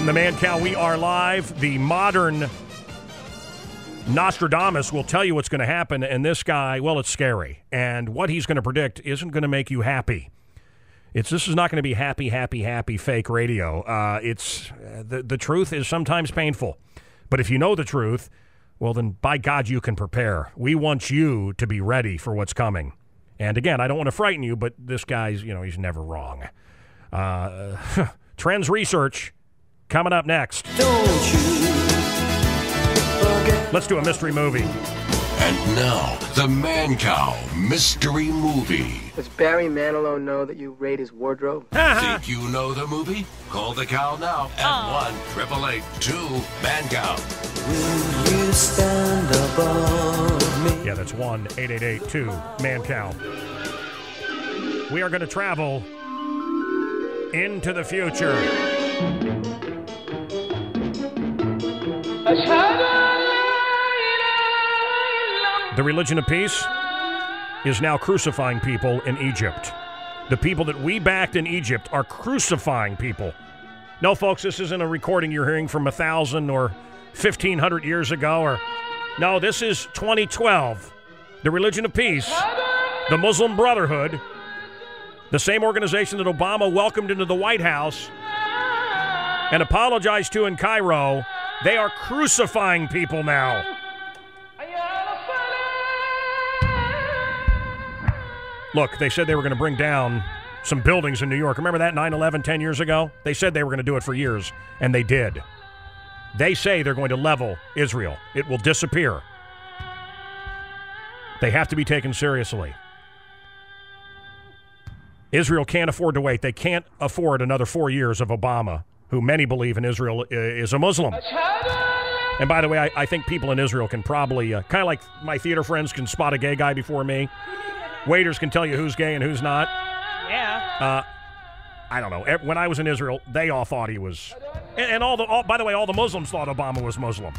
the Mancow, we are live. The modern Nostradamus will tell you what's going to happen, and this guy, well, it's scary. And what he's going to predict isn't going to make you happy. This is not going to be happy fake radio. The truth is sometimes painful. But if you know the truth, well, then by God, you can prepare. We want you to be ready for what's coming. And again, I don't want to frighten you, but this guy's, he's never wrong. Trends Research coming up next. Don't you forget. Let's do a mystery movie. And now, the Mancow Mystery Movie. Does Barry Manilow know that you raid his wardrobe? Think you know the movie? Call the cow now at 1-888-2-MANCOW. Will you stand above me? Yeah, that's 1-888-2-MANCOW. We are going to travel into the future. The religion of peace is now crucifying people in Egypt. The people that we backed in Egypt are crucifying people. No, folks, this isn't a recording you're hearing from 1,000 or 1,500 years ago. No, this is 2012. The religion of peace, the Muslim Brotherhood, the same organization that Obama welcomed into the White House and apologized to in Cairo, they are crucifying people now. Look, they said they were going to bring down some buildings in New York. Remember that 9/11 10 years ago? They said they were going to do it for years, and they did. They say they're going to level Israel. It will disappear. They have to be taken seriously. Israel can't afford to wait. They can't afford another 4 years of Obama, who many believe in Israel is a Muslim. And by the way, I think people in Israel can probably, kind of like my theater friends can spot a gay guy before me. Waiters can tell you who's gay and who's not. Yeah. I don't know. When I was in Israel, they all thought he was. And by the way, all the Muslims thought Obama was Muslim.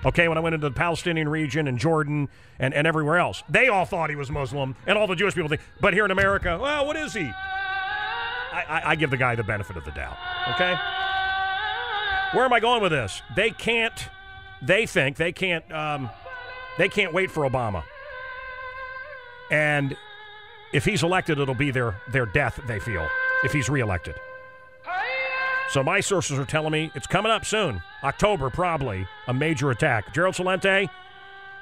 Okay, when I went into the Palestinian region and Jordan and everywhere else, they all thought he was Muslim, and all the Jewish people think. But here in America, well, what is he? I give the guy the benefit of the doubt. Okay. Where am I going with this? They can't wait for Obama. And if he's elected, it'll be their death, they feel, if he's reelected. So my sources are telling me it's coming up soon. October, probably, a major attack. Gerald Celente,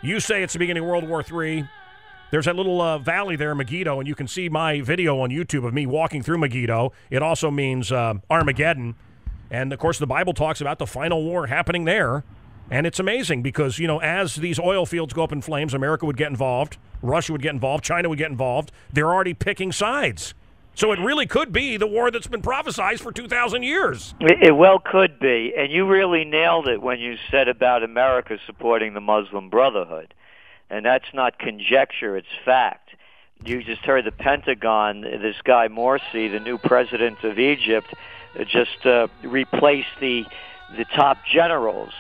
you say it's the beginning of World War III. There's that little valley there, Megiddo, and you can see my video on YouTube of me walking through Megiddo. It also means Armageddon. And, of course, the Bible talks about the final war happening there. And it's amazing because, as these oil fields go up in flames, America would get involved, Russia would get involved, China would get involved. They're already picking sides. So it really could be the war that's been prophesized for 2,000 years. It well could be. And you really nailed it when you said about America supporting the Muslim Brotherhood. And that's not conjecture, it's fact. You just heard the Pentagon, this guy Morsi, the new president of Egypt, just replaced the top generals.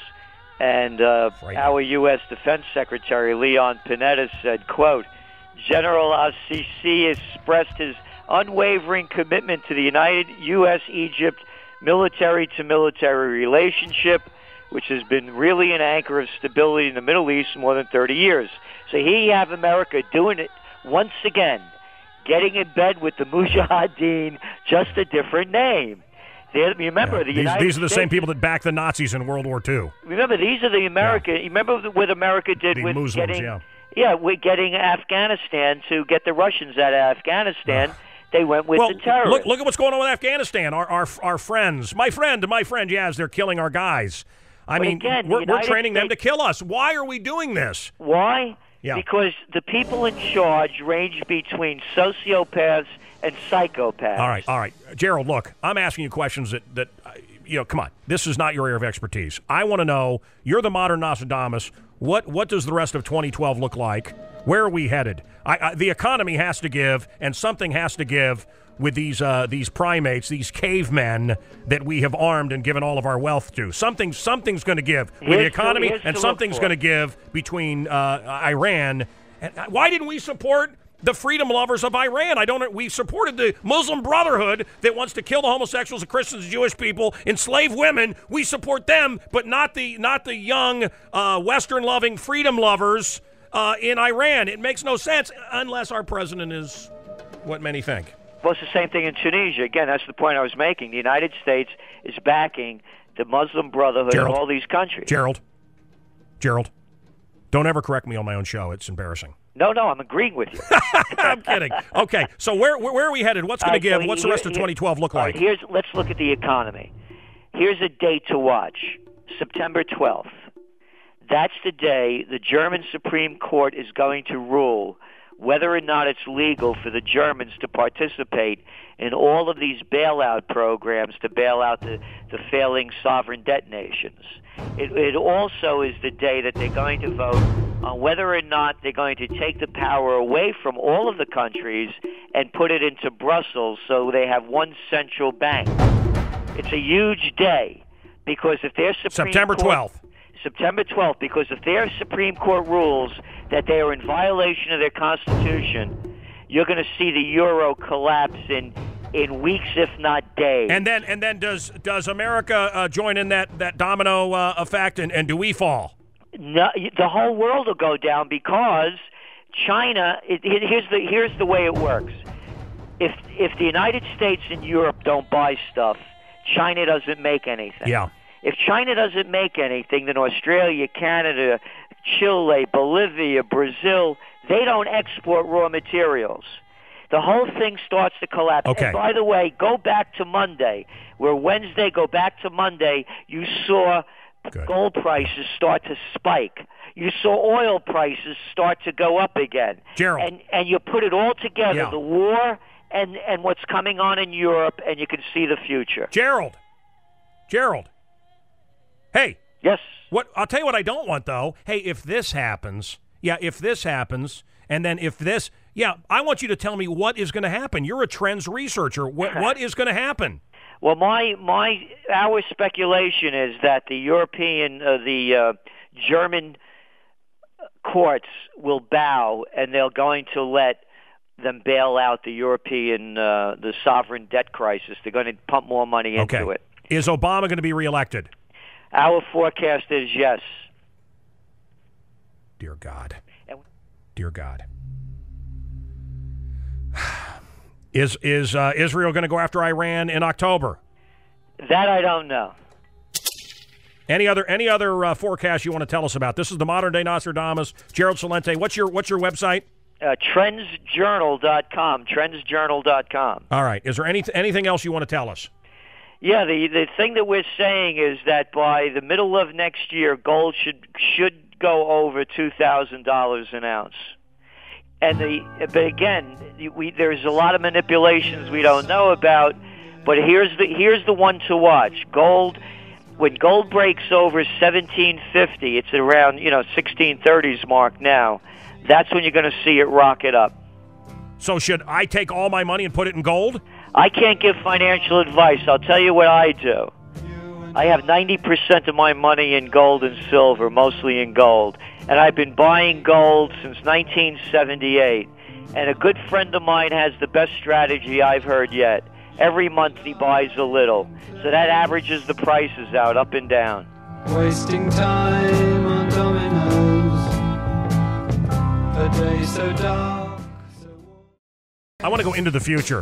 And our U.S. Defense Secretary, Leon Panetta, said, quote, General al-Sisi expressed his unwavering commitment to the United U.S.-Egypt military-to-military relationship, which has been really an anchor of stability in the Middle East for more than 30 years. So here you have America doing it once again, getting in bed with the Mujahideen, just a different name. Remember, these are the same people that backed the Nazis in World War II. Remember, these are the America. Yeah. You remember what America did with Muslims, with getting Afghanistan to get the Russians out of Afghanistan. They went with the terrorists. Look at what's going on with Afghanistan. Our friends, my friend, yes, they're killing our guys. We're training them to kill us. Why are we doing this? Why? Yeah. Because the people in charge range between sociopaths and psychopaths. All right. Gerald, look, I'm asking you questions that come on. This is not your area of expertise. I want to know, you're the modern Nostradamus. What does the rest of 2012 look like? Where are we headed? The economy has to give, and something has to give with these primates, these cavemen that we have armed and given all of our wealth to. Something's going to give with the economy, and something's going to give between Iran. And why didn't we support the freedom lovers of Iran. We supported the Muslim Brotherhood that wants to kill the homosexuals, the Christians, the Jewish people, enslave women. We support them, but not the young, Western-loving freedom lovers in Iran. It makes no sense unless our president is what many think. Well, it's the same thing in Tunisia. Again, that's the point I was making. The United States is backing the Muslim Brotherhood in all these countries. Gerald, don't ever correct me on my own show. It's embarrassing. No, I'm agreeing with you. I'm kidding. Okay, so where are we headed? What's going to give? What's the rest of 2012 look like? Let's look at the economy. Here's a date to watch, September 12th. That's the day the German Supreme Court is going to rule whether or not it's legal for the Germans to participate in all of these bailout programs to bail out the failing sovereign debt nations. It also is the day that they're going to vote on whether or not they're going to take the power away from all of the countries and put it into Brussels so they have one central bank. It's a huge day because if their September 12th, because if their Supreme Court rules that they are in violation of their Constitution, you're going to see the euro collapse in weeks, if not days. And then does America join in that domino effect, and do we fall? No, the whole world will go down because China. Here's the way it works. If the United States and Europe don't buy stuff, China doesn't make anything. Yeah. If China doesn't make anything, then Australia, Canada, Chile, Bolivia, Brazil, they don't export raw materials. The whole thing starts to collapse. Okay. And by the way, go back to Monday, where Wednesday, go back to Monday, you saw gold prices start to spike. You saw oil prices start to go up again. Gerald. And you put it all together, the war and what's coming on in Europe, and you can see the future. Gerald. Hey. Yes. I'll tell you what I don't want, though. Hey, if this happens, and then if this, I want you to tell me what is going to happen. You're a trends researcher. What is going to happen? Well, our speculation is that the German courts will bow, and they're going to let them bail out the European, the sovereign debt crisis. They're going to pump more money into it. Is Obama going to be reelected? Our forecast is yes. Dear God. Is Israel going to go after Iran in October? That I don't know. Any other forecast you want to tell us about? This is the modern day Nostradamus. Gerald Celente. What's your website? TrendsJournal.com. TrendsJournal.com. All right. Is there anything else you want to tell us? Yeah, the thing that we're saying is that by the middle of next year, gold should go over $2,000 an ounce. But again, there's a lot of manipulations we don't know about. But here's the one to watch. Gold, when gold breaks over 1750, it's around 1630s mark now. That's when you're going to see it rocket up. So should I take all my money and put it in gold? I can't give financial advice. I'll tell you what I do. I have 90% of my money in gold and silver, mostly in gold. And I've been buying gold since 1978. And a good friend of mine has the best strategy I've heard yet. Every month he buys a little. So that averages the prices out, up and down. Wasting time on dominoes. A day so dark. I want to go into the future.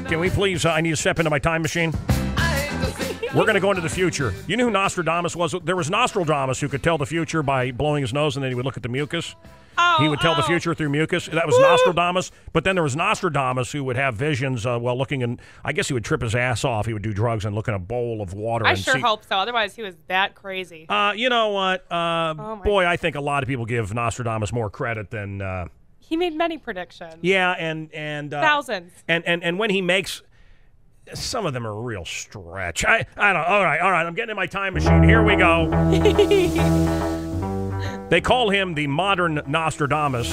Can we please, I need to step into my time machine. We're going to go into the future. You know who Nostradamus was? There was Nostradamus who could tell the future by blowing his nose and then he would look at the mucus. He would tell the future through mucus. That was Nostradamus. But then there was Nostradamus who would have visions while looking in, I guess he would trip his ass off. He would do drugs and look in a bowl of water. I sure hope so. Otherwise, he was that crazy. You know what? Boy, I think a lot of people give Nostradamus more credit than... He made many predictions. Yeah, and thousands. And when he makes, some of them are a real stretch. I don't. All right. I'm getting in my time machine. Here we go. They call him the modern Nostradamus.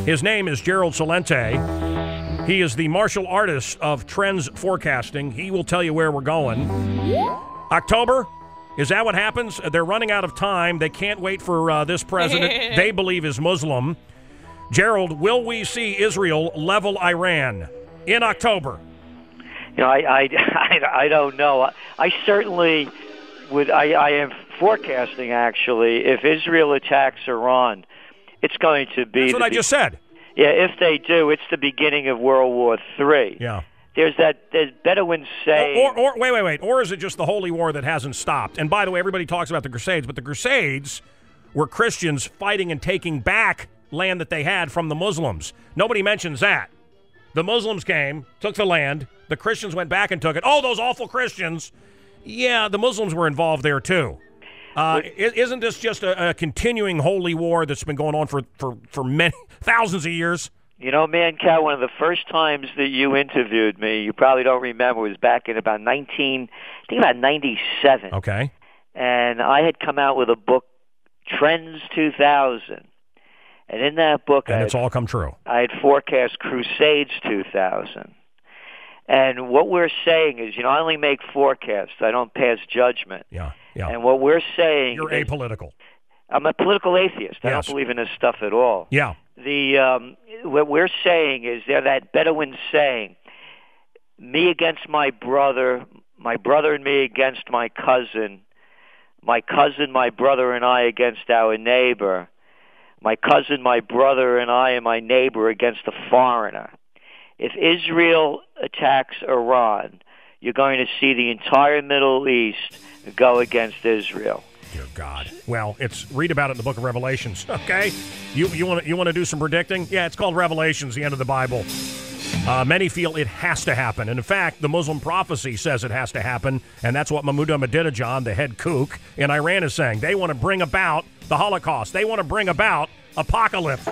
His name is Gerald Celente. He is the martial artist of trends forecasting. He will tell you where we're going. October. Is that what happens? They're running out of time. They can't wait for this president they believe is Muslim. Gerald, will we see Israel level Iran in October? I don't know. I certainly would. I am forecasting, actually, if Israel attacks Iran, it's going to be... That's what I just said. Yeah, if they do, it's the beginning of World War III. Yeah. There's Bedouins saying... Wait. Or is it just the Holy War that hasn't stopped? And by the way, everybody talks about the Crusades, but the Crusades were Christians fighting and taking back land that they had from the Muslims. Nobody mentions that. The Muslims came, took the land, the Christians went back and took it. Oh, those awful Christians. Yeah, the Muslims were involved there too. Isn't this just a continuing holy war that's been going on for many thousands of years? You know, Mancow, one of the first times that you interviewed me, you probably don't remember, was back in about 97. Okay. And I had come out with a book, Trends 2000. And in that book... And it's all come true. I had forecast Crusades 2000. And what we're saying is, I only make forecasts. I don't pass judgment. Yeah. And what we're saying... You're apolitical. I'm a political atheist. I Yes. don't believe in this stuff at all. Yeah. What we're saying is that Bedouin saying, me against my brother and me against my cousin, my brother and I against our neighbor, my cousin, my brother and I and my neighbor against a foreigner. If Israel attacks Iran, you're going to see the entire Middle East go against Israel. Dear God. Well, read about it in the book of Revelations, okay? You want to do some predicting? Yeah, it's called Revelations, the end of the Bible. Many feel it has to happen. And in fact, the Muslim prophecy says it has to happen, and that's what Mahmoud Ahmadinejad, the head kook in Iran, is saying. They want to bring about the Holocaust. They want to bring about apocalypse.